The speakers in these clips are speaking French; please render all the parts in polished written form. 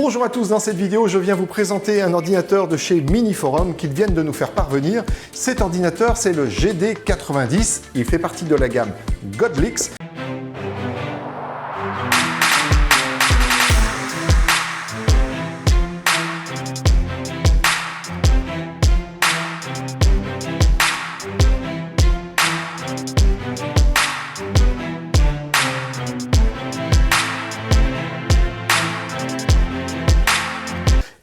Bonjour à tous, dans cette vidéo je viens vous présenter un ordinateur de chez Miniforum qu'ils viennent de nous faire parvenir. Cet ordinateur c'est le GD90, il fait partie de la gamme Godlix.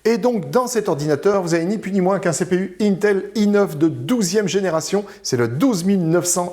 Et donc dans cet ordinateur, vous avez ni plus ni moins qu'un CPU Intel i9 de 12e génération, c'est le 12900HK.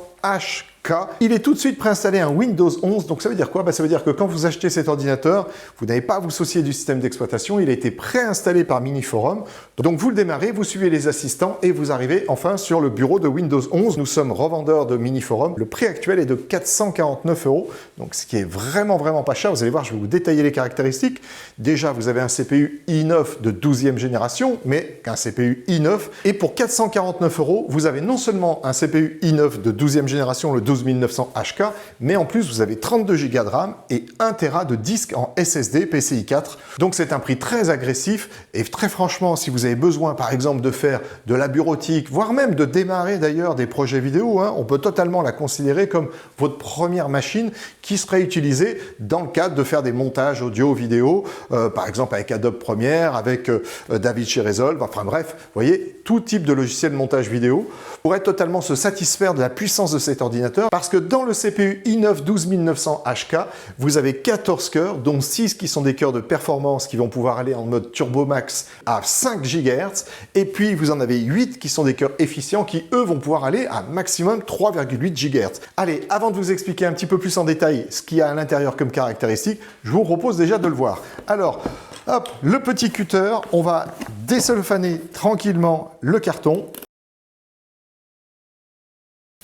Il est tout de suite préinstallé un Windows 11, donc ça veut dire quoi? Ça veut dire que quand vous achetez cet ordinateur, vous n'avez pas à vous soucier du système d'exploitation, il a été préinstallé par Miniforum. Donc vous le démarrez, vous suivez les assistants et vous arrivez enfin sur le bureau de Windows 11. Nous sommes revendeurs de Miniforum, le prix actuel est de 449 €, donc ce qui est vraiment pas cher. Vous allez voir, je vais vous détailler les caractéristiques. Déjà, vous avez un CPU i9 de 12e génération, mais qu'un CPU i9. Et pour 449 €, vous avez non seulement un CPU i9 de 12e génération, le 12900HK, mais en plus, vous avez 32 Go de RAM et 1 Tera de disque en SSD PCI 4. Donc, c'est un prix très agressif. Et très franchement, si vous avez besoin, par exemple, de faire de la bureautique, voire même de démarrer d'ailleurs des projets vidéo, on peut totalement la considérer comme votre première machine qui serait utilisée dans le cadre de faire des montages audio-vidéo, par exemple avec Adobe Premiere, avec DaVinci Resolve, enfin bref, vous voyez, tout type de logiciel de montage vidéo pourrait totalement se satisfaire de la puissance de cet ordinateur parce que dans le CPU i9 12900HK, vous avez 14 cœurs, dont 6 qui sont des cœurs de performance qui vont pouvoir aller en mode Turbo Max à 5 GHz et puis vous en avez 8 qui sont des cœurs efficients qui eux vont pouvoir aller à maximum 3,8 GHz. Allez, avant de vous expliquer un petit peu plus en détail ce qu'il y a à l'intérieur comme caractéristiques, je vous propose déjà de le voir. Alors, hop, le petit cutter, on va décelophaner tranquillement le carton.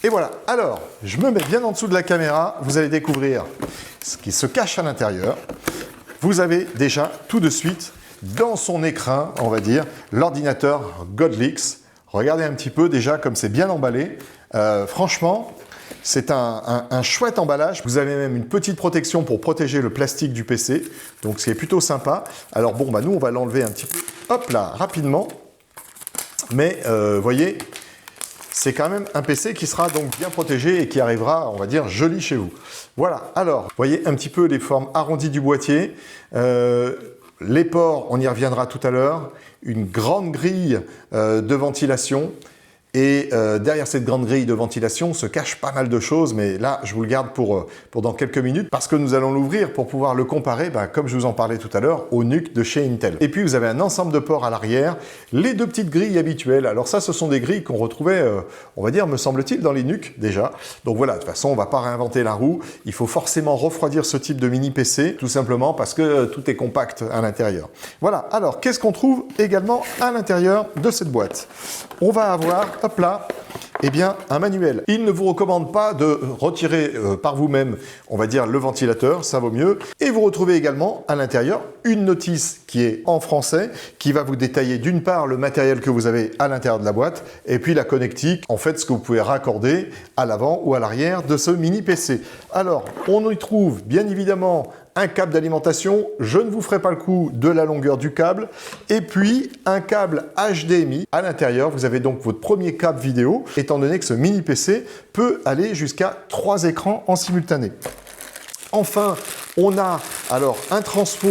Et voilà, alors, je me mets bien en dessous de la caméra, vous allez découvrir ce qui se cache à l'intérieur. Vous avez déjà tout de suite, dans son écrin, on va dire, l'ordinateur Godlix. Regardez un petit peu déjà comme c'est bien emballé. Franchement, c'est un chouette emballage. Vous avez même une petite protection pour protéger le plastique du PC. Donc c'est plutôt sympa. Alors bon, nous on va l'enlever un petit peu, hop là, rapidement. Mais voyez, c'est quand même un PC qui sera donc bien protégé et qui arrivera, on va dire, joli chez vous. Voilà, alors, vous voyez un petit peu les formes arrondies du boîtier. Les ports, on y reviendra tout à l'heure. Une grande grille de ventilation. Et derrière cette grande grille de ventilation se cache pas mal de choses, mais là, je vous le garde pour dans quelques minutes, parce que nous allons l'ouvrir pour pouvoir le comparer, comme je vous en parlais tout à l'heure, au NUC de chez Intel. Et puis, vous avez un ensemble de ports à l'arrière, les deux petites grilles habituelles. Alors ça, ce sont des grilles qu'on retrouvait, on va dire, me semble-t-il, dans les NUC déjà. Donc voilà, de toute façon, on ne va pas réinventer la roue. Il faut forcément refroidir ce type de mini-PC, tout simplement parce que tout est compact à l'intérieur. Voilà, alors, qu'est-ce qu'on trouve également à l'intérieur de cette boîte? On va avoir, hop là, eh bien, un manuel. Il ne vous recommande pas de retirer par vous-même, on va dire, le ventilateur, ça vaut mieux. Et vous retrouvez également à l'intérieur une notice qui est en français, qui va vous détailler d'une part le matériel que vous avez à l'intérieur de la boîte, et puis la connectique, en fait, ce que vous pouvez raccorder à l'avant ou à l'arrière de ce mini PC. Alors, on y trouve bien évidemment un câble d'alimentation, je ne vous ferai pas le coup de la longueur du câble, et puis un câble HDMI. À l'intérieur, vous avez donc votre premier câble vidéo, étant donné que ce mini PC peut aller jusqu'à 3 écrans en simultané. Enfin, on a alors un transfo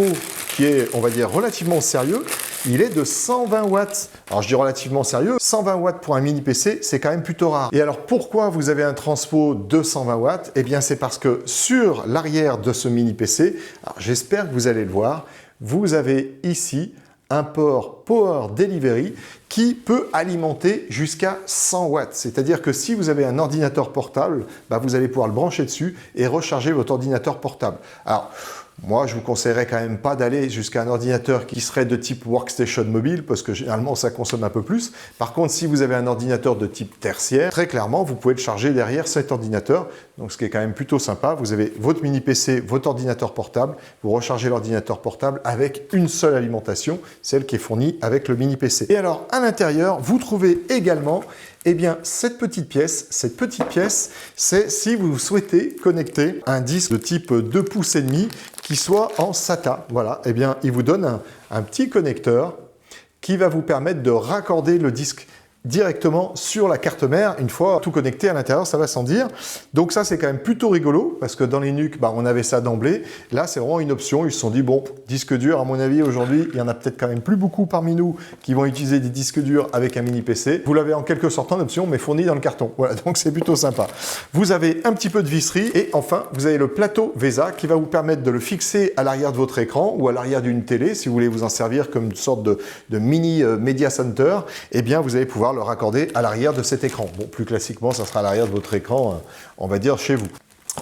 qui est, on va dire, relativement sérieux. Il est de 120 watts. Alors je dis relativement sérieux, 120 watts pour un mini PC, c'est quand même plutôt rare. Et alors pourquoi vous avez un transfo de 120 watts? Eh bien c'est parce que sur l'arrière de ce mini PC, j'espère que vous allez le voir, vous avez ici un port Power Delivery qui peut alimenter jusqu'à 100 watts. C'est-à-dire que si vous avez un ordinateur portable, vous allez pouvoir le brancher dessus et recharger votre ordinateur portable. Alors, moi, je vous conseillerais quand même pas d'aller jusqu'à un ordinateur qui serait de type workstation mobile parce que généralement, ça consomme un peu plus. Par contre, si vous avez un ordinateur de type tertiaire, très clairement, vous pouvez le charger derrière cet ordinateur. Donc, ce qui est quand même plutôt sympa. Vous avez votre mini PC, votre ordinateur portable. Vous rechargez l'ordinateur portable avec une seule alimentation, celle qui est fournie avec le mini PC. Et alors, à l'intérieur, vous trouvez également Eh bien, cette petite pièce, c'est si vous souhaitez connecter un disque de type 2 pouces et demi qui soit en SATA. Voilà, eh bien, il vous donne un petit connecteur qui va vous permettre de raccorder le disque directement sur la carte mère, une fois tout connecté à l'intérieur, ça va sans dire. Donc ça, c'est quand même plutôt rigolo, parce que dans les NUC, on avait ça d'emblée. Là, c'est vraiment une option. Ils se sont dit, bon, disque dur, à mon avis, aujourd'hui, il y en a peut-être quand même plus beaucoup parmi nous qui vont utiliser des disques durs avec un mini PC. Vous l'avez en quelque sorte en option, mais fourni dans le carton. Voilà, donc c'est plutôt sympa. Vous avez un petit peu de visserie, et enfin, vous avez le plateau VESA qui va vous permettre de le fixer à l'arrière de votre écran ou à l'arrière d'une télé, si vous voulez vous en servir comme une sorte de mini media center. Eh bien, vous allez pouvoir le raccorder à l'arrière de cet écran. Bon, plus classiquement, ça sera à l'arrière de votre écran, on va dire chez vous.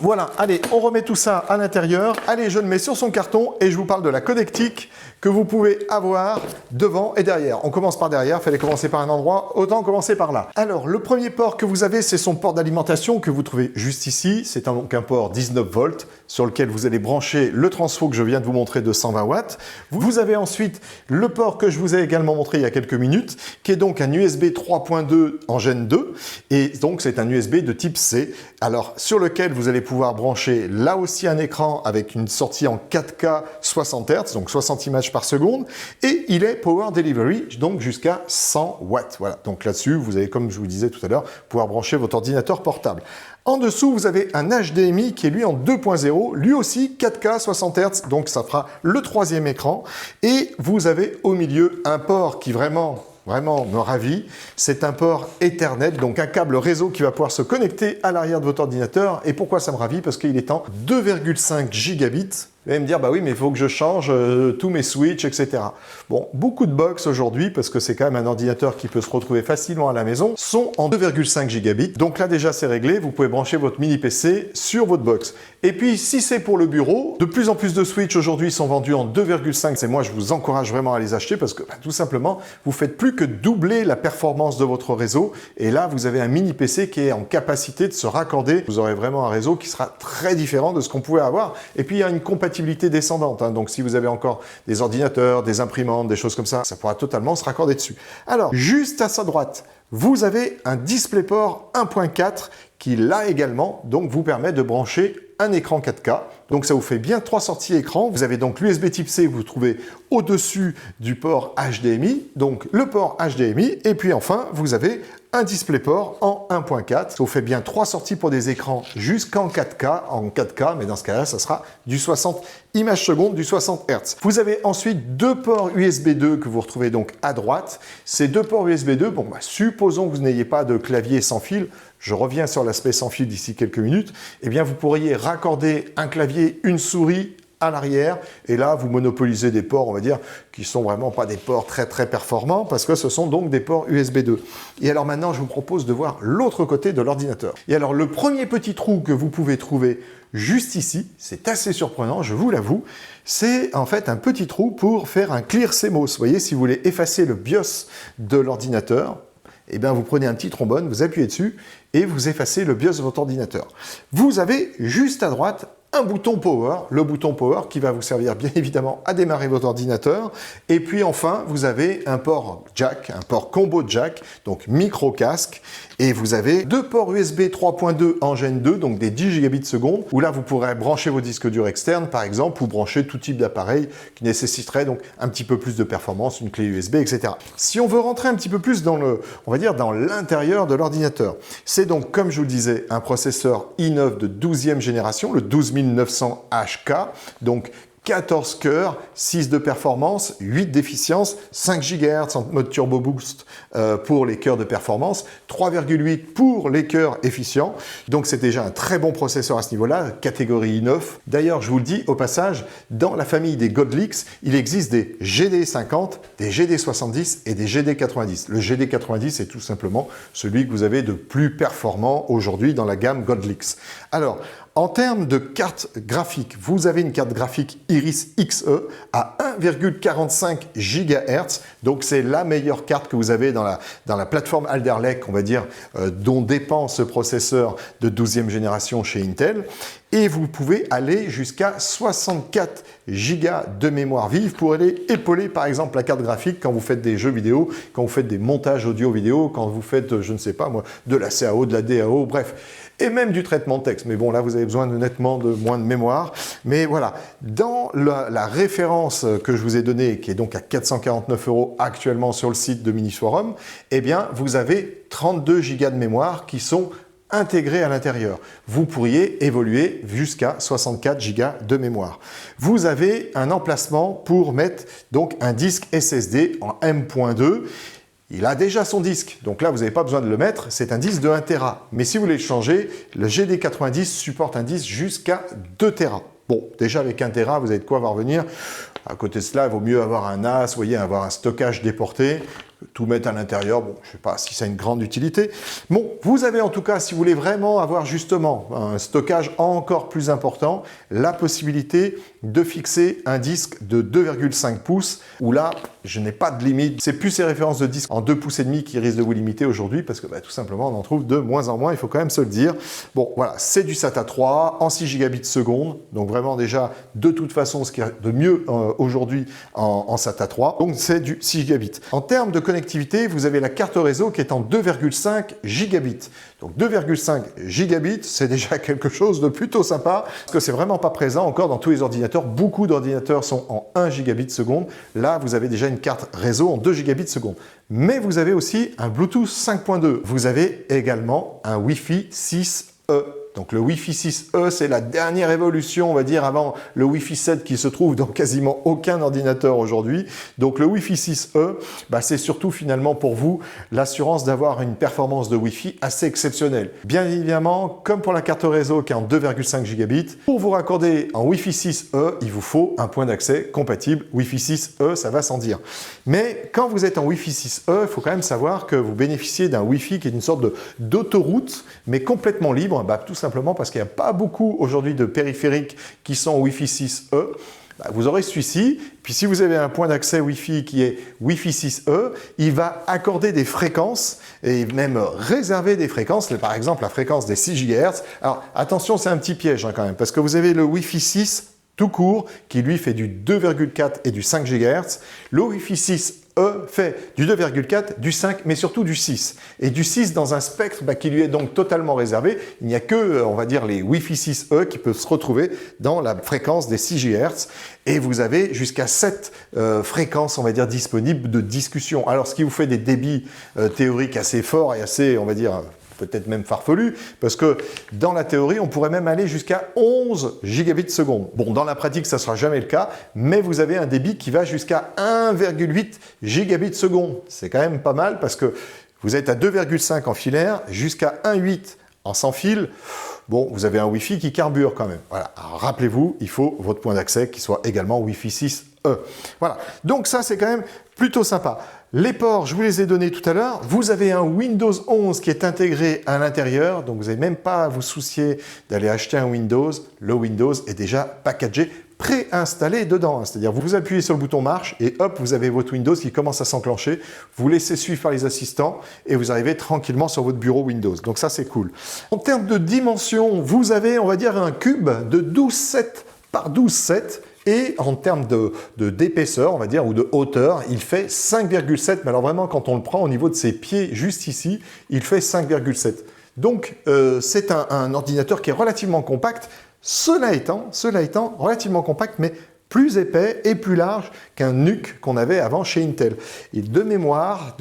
Voilà, allez, on remet tout ça à l'intérieur. Allez, je le mets sur son carton et je vous parle de la connectique que vous pouvez avoir devant et derrière. On commence par derrière, il fallait commencer par un endroit, autant commencer par là. Alors, le premier port que vous avez, c'est son port d'alimentation que vous trouvez juste ici. C'est donc un port 19 volts sur lequel vous allez brancher le transfo que je viens de vous montrer de 120 watts. Vous avez ensuite le port que je vous ai également montré il y a quelques minutes, qui est donc un USB 3.2 en Gen 2. Et donc, c'est un USB de type C. Alors, sur lequel vous allez pouvoir brancher là aussi un écran avec une sortie en 4K 60 Hz, donc 60 images par seconde, et il est Power Delivery, donc jusqu'à 100 watts. Voilà, donc là-dessus, vous allez, comme je vous disais tout à l'heure, pouvoir brancher votre ordinateur portable. En dessous, vous avez un HDMI qui est lui en 2.0, lui aussi 4K 60 Hz, donc ça fera le troisième écran, et vous avez au milieu un port qui vraiment me ravit, c'est un port Ethernet, donc un câble réseau qui va pouvoir se connecter à l'arrière de votre ordinateur. Et pourquoi ça me ravit? Parce qu'il est en 2,5 gigabits. Vous allez me dire, bah oui, mais il faut que je change tous mes switches, etc. Bon, beaucoup de box aujourd'hui, parce que c'est quand même un ordinateur qui peut se retrouver facilement à la maison, sont en 2,5 gigabits. Donc là, déjà, c'est réglé. Vous pouvez brancher votre mini PC sur votre box. Et puis, si c'est pour le bureau, de plus en plus de switches aujourd'hui sont vendus en 2,5. C'est moi, je vous encourage vraiment à les acheter parce que, tout simplement, vous faites plus que doubler la performance de votre réseau. Et là, vous avez un mini PC qui est en capacité de se raccorder. Vous aurez vraiment un réseau qui sera très différent de ce qu'on pouvait avoir. Et puis, il y a une compatibilité descendante. Donc, si vous avez encore des ordinateurs, des imprimantes, des choses comme ça, ça pourra totalement se raccorder dessus. Alors, juste à sa droite, vous avez un DisplayPort 1.4 qui, là également, donc, vous permet de brancher un écran 4K. Donc, ça vous fait bien 3 sorties écran. Vous avez donc l'USB Type C que vous trouvez au-dessus du port HDMI. Donc, le port HDMI. Et puis, enfin, vous avez un DisplayPort en 1.4. Ça vous fait bien 3 sorties pour des écrans jusqu'en 4K, mais dans ce cas-là, ça sera du 60 images secondes, du 60 Hz. Vous avez ensuite 2 ports USB 2 que vous retrouvez donc à droite. Ces 2 ports USB 2, bon, supposons que vous n'ayez pas de clavier sans fil, je reviens sur l'aspect sans fil d'ici quelques minutes, eh bien, vous pourriez raccorder un clavier, une souris à l'arrière, et là, vous monopolisez des ports, on va dire, qui sont vraiment pas des ports très performants, parce que ce sont donc des ports USB 2. Et alors maintenant, je vous propose de voir l'autre côté de l'ordinateur. Et alors, le premier petit trou que vous pouvez trouver juste ici, c'est assez surprenant, je vous l'avoue, c'est en fait un petit trou pour faire un clear CMOS. Vous voyez, si vous voulez effacer le BIOS de l'ordinateur, eh bien, vous prenez un petit trombone, vous appuyez dessus et vous effacez le BIOS de votre ordinateur. Vous avez juste à droite un bouton Power, le bouton Power qui va vous servir bien évidemment à démarrer votre ordinateur. Et puis enfin, vous avez un port jack, un port combo jack, donc micro casque. Et vous avez 2 ports USB 3.2 en Gen 2, donc des 10 gigabits seconde, où là vous pourrez brancher vos disques durs externes par exemple, ou brancher tout type d'appareil qui nécessiterait donc un petit peu plus de performance, une clé USB, etc. Si on veut rentrer un petit peu plus dans le, on va dire dans l'intérieur de l'ordinateur, c'est donc comme je vous le disais, un processeur i9 de 12e génération, le 12900 HK, donc 14 cœurs, 6 de performance, 8 d'efficience, 5 GHz en mode Turbo Boost pour les cœurs de performance, 3,8 pour les cœurs efficients. Donc c'est déjà un très bon processeur à ce niveau-là, catégorie i9. D'ailleurs, je vous le dis au passage, dans la famille des Godlix, il existe des GD50, des GD70 et des GD90. Le GD90 est tout simplement celui que vous avez de plus performant aujourd'hui dans la gamme Godlix. Alors, en termes de carte graphique, vous avez une carte graphique Iris Xe à 1,45 GHz. Donc, c'est la meilleure carte que vous avez dans la plateforme Alder Lake, on va dire, dont dépend ce processeur de 12e génération chez Intel. et vous pouvez aller jusqu'à 64 Go de mémoire vive pour aller épauler par exemple la carte graphique quand vous faites des jeux vidéo, quand vous faites des montages audio-vidéo, quand vous faites, je ne sais pas moi, de la CAO, de la DAO, bref, et même du traitement de texte. Mais bon, là, vous avez besoin de nettement de moins de mémoire. Mais voilà, dans la référence que je vous ai donnée, qui est donc à 449 € actuellement sur le site de Miniforum, eh bien, vous avez 32 Go de mémoire qui sont intégrés à l'intérieur. Vous pourriez évoluer jusqu'à 64 Go de mémoire. Vous avez un emplacement pour mettre donc un disque SSD en M.2. Il a déjà son disque, donc là vous n'avez pas besoin de le mettre, c'est un disque de 1 Tera. Mais si vous voulez le changer, le GD90 supporte un disque jusqu'à 2 Tera. Bon, déjà avec 1 Tera, vous avez de quoi voir venir. À côté de cela, il vaut mieux avoir un NAS, vous voyez, avoir un stockage déporté, tout mettre à l'intérieur. Bon, je ne sais pas si ça a une grande utilité. Bon, vous avez en tout cas, si vous voulez vraiment avoir justement un stockage encore plus important, la possibilité de fixer un disque de 2,5 pouces, où là, je n'ai pas de limite. C'est plus ces références de disques en 2,5 pouces qui risquent de vous limiter aujourd'hui, parce que tout simplement, on en trouve de moins en moins, il faut quand même se le dire. Bon, voilà, c'est du SATA 3 en 6 gigabits seconde, donc vraiment déjà, de toute façon, ce qui est de mieux aujourd'hui en SATA 3, donc c'est du 6 gigabits. En termes de connectivité, vous avez la carte réseau qui est en 2,5 gigabits. Donc 2,5 gigabits, c'est déjà quelque chose de plutôt sympa, parce que c'est vraiment pas présent encore dans tous les ordinateurs. Beaucoup d'ordinateurs sont en 1 gigabit seconde. Là, vous avez déjà une carte réseau en 2 gigabits seconde. Mais vous avez aussi un Bluetooth 5.2. Vous avez également un Wi-Fi 6E. Donc le Wi-Fi 6E, c'est la dernière évolution, on va dire, avant le Wi-Fi 7 qui se trouve dans quasiment aucun ordinateur aujourd'hui. Donc le Wi-Fi 6E, c'est surtout finalement pour vous l'assurance d'avoir une performance de Wi-Fi assez exceptionnelle. Bien évidemment, comme pour la carte réseau qui est en 2,5 gigabits, pour vous raccorder en Wi-Fi 6E, il vous faut un point d'accès compatible Wi-Fi 6E, ça va sans dire. Mais quand vous êtes en Wi-Fi 6E, il faut quand même savoir que vous bénéficiez d'un Wi-Fi qui est une sorte d'autoroute, mais complètement libre, tout simplement parce qu'il n'y a pas beaucoup aujourd'hui de périphériques qui sont en Wi-Fi 6E. Vous aurez celui-ci, puis si vous avez un point d'accès Wi-Fi qui est Wi-Fi 6E, il va accorder des fréquences et même réserver des fréquences, par exemple la fréquence des 6 GHz. Alors attention, c'est un petit piège quand même, parce que vous avez le Wi-Fi 6 tout court qui lui fait du 2,4 et du 5 GHz. Le Wi-Fi 6E fait du 2,4, du 5, mais surtout du 6. Et du 6 dans un spectre qui lui est donc totalement réservé. Il n'y a que, on va dire, les Wi-Fi 6E qui peuvent se retrouver dans la fréquence des 6 GHz. Et vous avez jusqu'à 7 fréquences, on va dire, disponibles de discussion. Alors, ce qui vous fait des débits théoriques assez forts et assez, on va dire, peut-être même farfelu, parce que dans la théorie, on pourrait même aller jusqu'à 11 gigabits seconde. Bon, dans la pratique, ça ne sera jamais le cas, mais vous avez un débit qui va jusqu'à 1,8 gigabits seconde. C'est quand même pas mal, parce que vous êtes à 2,5 en filaire, jusqu'à 1,8 en sans fil. Bon, vous avez un Wi-Fi qui carbure quand même. Voilà. Alors, rappelez-vous, il faut votre point d'accès qui soit également Wi-Fi 6E. Voilà. Donc ça, c'est quand même plutôt sympa. Les ports, je vous les ai donnés tout à l'heure. Vous avez un Windows 11 qui est intégré à l'intérieur, donc vous n'avez même pas à vous soucier d'aller acheter un Windows. Le Windows est déjà packagé, préinstallé dedans. C'est-à-dire vous appuyez sur le bouton marche et hop, vous avez votre Windows qui commence à s'enclencher. Vous laissez suivre par les assistants et vous arrivez tranquillement sur votre bureau Windows. Donc ça, c'est cool. En termes de dimension, vous avez, on va dire, un cube de 12,7 par 12,7. Et en termes d'épaisseur, on va dire, ou de hauteur, il fait 5,7. Mais alors vraiment, quand on le prend au niveau de ses pieds, juste ici, il fait 5,7. Donc, c'est un ordinateur qui est relativement compact. Cela étant, relativement compact, mais plus épais et plus large qu'un NUC qu'on avait avant chez Intel. Et de mémoire,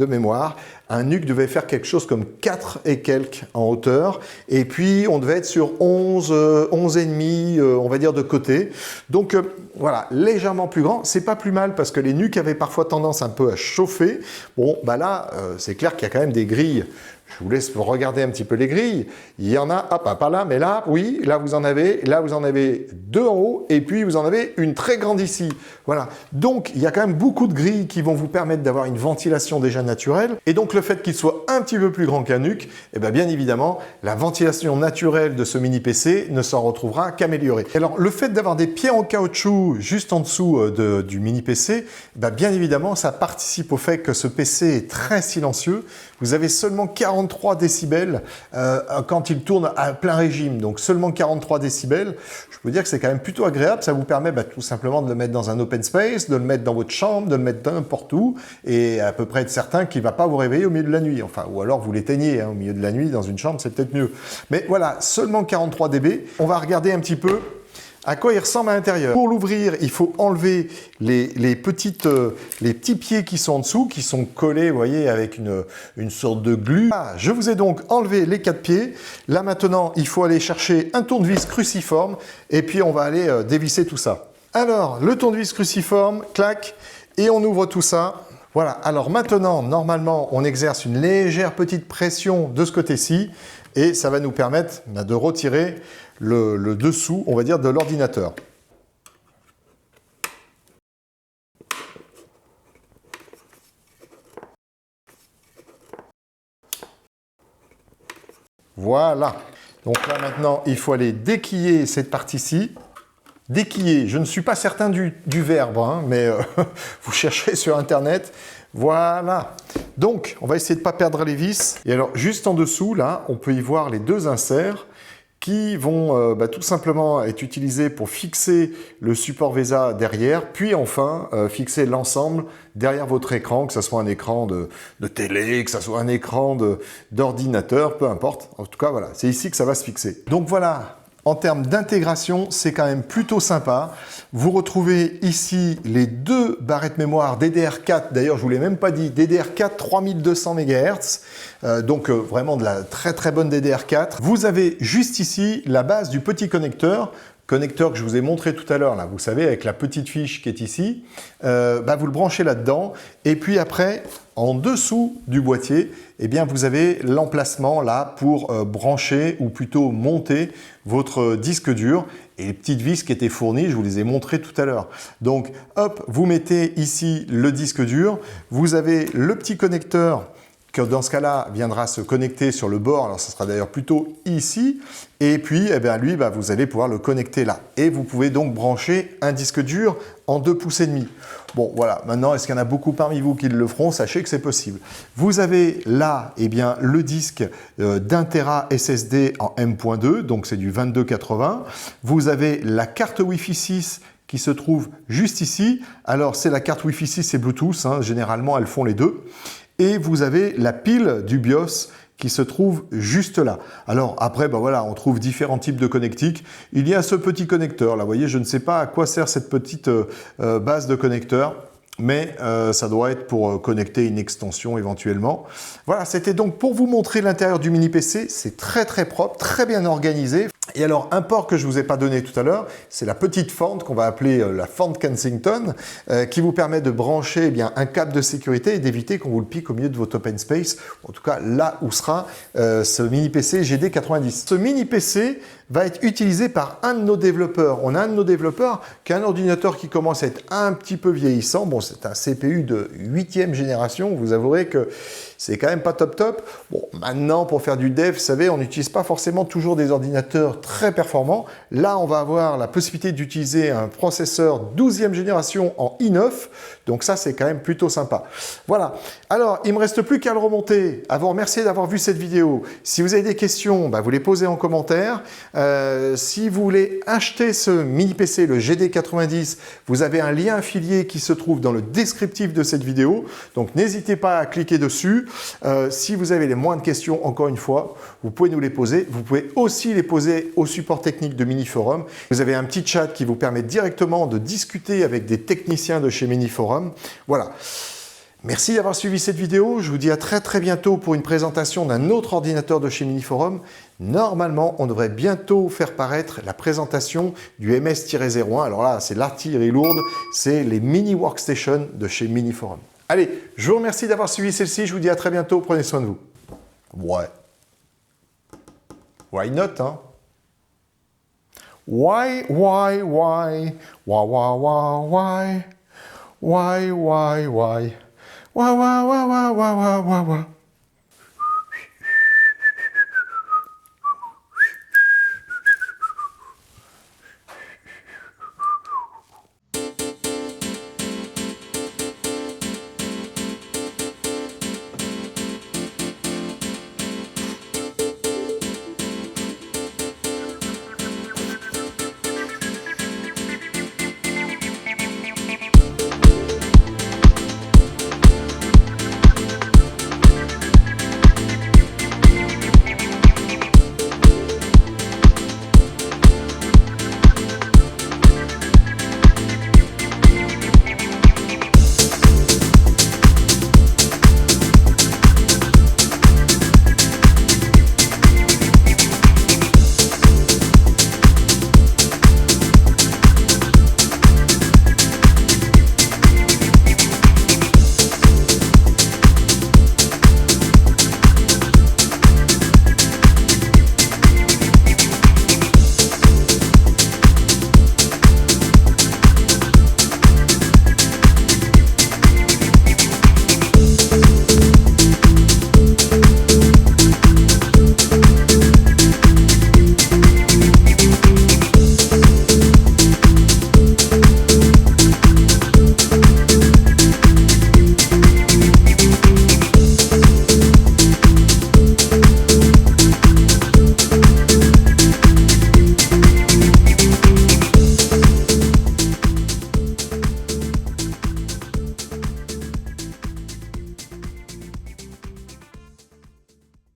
un NUC devait faire quelque chose comme 4 et quelques en hauteur, et puis on devait être sur 11,5, on va dire, de côté. Donc voilà, légèrement plus grand. C'est pas plus mal parce que les NUC avaient parfois tendance un peu à chauffer. Bon, là, c'est clair qu'il y a quand même des grilles. Je vous laisse regarder un petit peu les grilles. Il y en a, pas là, mais là, oui, là vous en avez 2 en haut, et puis vous en avez une très grande ici. Voilà. Donc, il y a quand même beaucoup de grilles qui vont vous permettre d'avoir une ventilation déjà naturelle. Et donc, le fait qu'il soit un petit peu plus grand qu'un NUC, bien évidemment, la ventilation naturelle de ce mini PC ne s'en retrouvera qu'améliorée. Alors, le fait d'avoir des pieds en caoutchouc juste en dessous du mini PC, bien évidemment, ça participe au fait que ce PC est très silencieux. Vous avez seulement 40 43 décibels quand il tourne à plein régime. Donc seulement 43 décibels, je peux dire que c'est quand même plutôt agréable. Ça vous permet tout simplement de le mettre dans un open space, de le mettre dans votre chambre, de le mettre n'importe où, et à peu près être certain qu'il ne va pas vous réveiller au milieu de la nuit. Enfin, ou alors vous l'éteignez au milieu de la nuit dans une chambre, c'est peut-être mieux. Mais voilà, seulement 43 dB. On va regarder un petit peu à quoi il ressemble à l'intérieur. Pour l'ouvrir, il faut enlever les petits pieds qui sont en dessous, qui sont collés, vous voyez, avec une sorte de glu. Ah, je vous ai donc enlevé les 4 pieds. Là maintenant, il faut aller chercher un tournevis cruciforme et puis on va aller dévisser tout ça. Alors, le tournevis cruciforme, clac, et on ouvre tout ça. Voilà, alors maintenant, normalement, on exerce une légère petite pression de ce côté-ci et ça va nous permettre de retirer le dessous, on va dire, de l'ordinateur. Voilà. Donc là maintenant, il faut aller déquiller cette partie-ci. Déquiller, je ne suis pas certain du verbe, hein, mais vous cherchez sur Internet. Voilà. Donc, on va essayer de ne pas perdre les vis. Et alors, juste en dessous, là, on peut y voir les 2 inserts qui vont tout simplement être utilisés pour fixer le support VESA derrière, puis enfin fixer l'ensemble derrière votre écran, que ce soit un écran de télé, que ce soit un écran d'ordinateur, peu importe. En tout cas, voilà, c'est ici que ça va se fixer. Donc voilà. En termes d'intégration, c'est quand même plutôt sympa. Vous retrouvez ici les 2 barrettes mémoire DDR4. D'ailleurs, je ne vous l'ai même pas dit, DDR4 3200 MHz. Donc vraiment de la très très bonne DDR4. Vous avez juste ici la base du petit connecteur que je vous ai montré tout à l'heure, là, vous savez, avec la petite fiche qui est ici, vous le branchez là-dedans, et puis après, en dessous du boîtier, eh bien, vous avez l'emplacement là pour brancher, ou plutôt monter votre disque dur, et les petites vis qui étaient fournies, je vous les ai montrées tout à l'heure. Donc, hop, vous mettez ici le disque dur, vous avez le petit connecteur que dans ce cas-là viendra se connecter sur le bord, alors ce sera d'ailleurs plutôt ici, et puis eh bien, lui, vous allez pouvoir le connecter là. Et vous pouvez donc brancher un disque dur en 2,5 pouces. Bon, voilà, maintenant, est-ce qu'il y en a beaucoup parmi vous qui le feront? Sachez que c'est possible. Vous avez là, eh bien, le disque d'1 Tera SSD en M.2, donc c'est du 2280. Vous avez la carte Wi-Fi 6 qui se trouve juste ici. Alors, c'est la carte Wi-Fi 6 et Bluetooth, hein, généralement, elles font les deux. Et vous avez la pile du BIOS qui se trouve juste là. Alors après, voilà, on trouve différents types de connectiques. Il y a ce petit connecteur là, vous voyez, je ne sais pas à quoi sert cette petite base de connecteur, mais ça doit être pour connecter une extension éventuellement. Voilà, c'était donc pour vous montrer l'intérieur du mini PC. C'est très très propre, très bien organisé. Et alors, un port que je ne vous ai pas donné tout à l'heure, c'est la petite fente qu'on va appeler la fente Kensington, qui vous permet de brancher un câble de sécurité et d'éviter qu'on vous le pique au milieu de votre open space, en tout cas là où sera ce mini PC GD90. Ce mini PC va être utilisé par un de nos développeurs. On a un de nos développeurs qui a un ordinateur qui commence à être un petit peu vieillissant. Bon, c'est un CPU de 8e génération, vous avouerez que c'est quand même pas top top. Bon, maintenant, pour faire du dev, vous savez, on n'utilise pas forcément toujours des ordinateurs très performants. Là, on va avoir la possibilité d'utiliser un processeur 12e génération en i9. Donc ça, c'est quand même plutôt sympa. Voilà. Alors, il ne me reste plus qu'à le remonter. À vous remercier d'avoir vu cette vidéo. Si vous avez des questions, vous les posez en commentaire. Si vous voulez acheter ce mini PC, le GD90, vous avez un lien affilié qui se trouve dans le descriptif de cette vidéo. Donc, n'hésitez pas à cliquer dessus. Si vous avez les moindres questions, encore une fois, vous pouvez nous les poser. Vous pouvez aussi les poser au support technique de Miniforum. Vous avez un petit chat qui vous permet directement de discuter avec des techniciens de chez Miniforum. Voilà. Merci d'avoir suivi cette vidéo. Je vous dis à très très bientôt pour une présentation d'un autre ordinateur de chez Miniforum. Normalement, on devrait bientôt faire paraître la présentation du MS-01. Alors là, c'est l'artillerie lourde, c'est les mini workstations de chez Miniforum. Allez, je vous remercie d'avoir suivi celle-ci. Je vous dis à très bientôt. Prenez soin de vous. Ouais. Why not, hein? Why? Why, why? Why, why? Why, why, why? Why, why, why, why, why, why, why?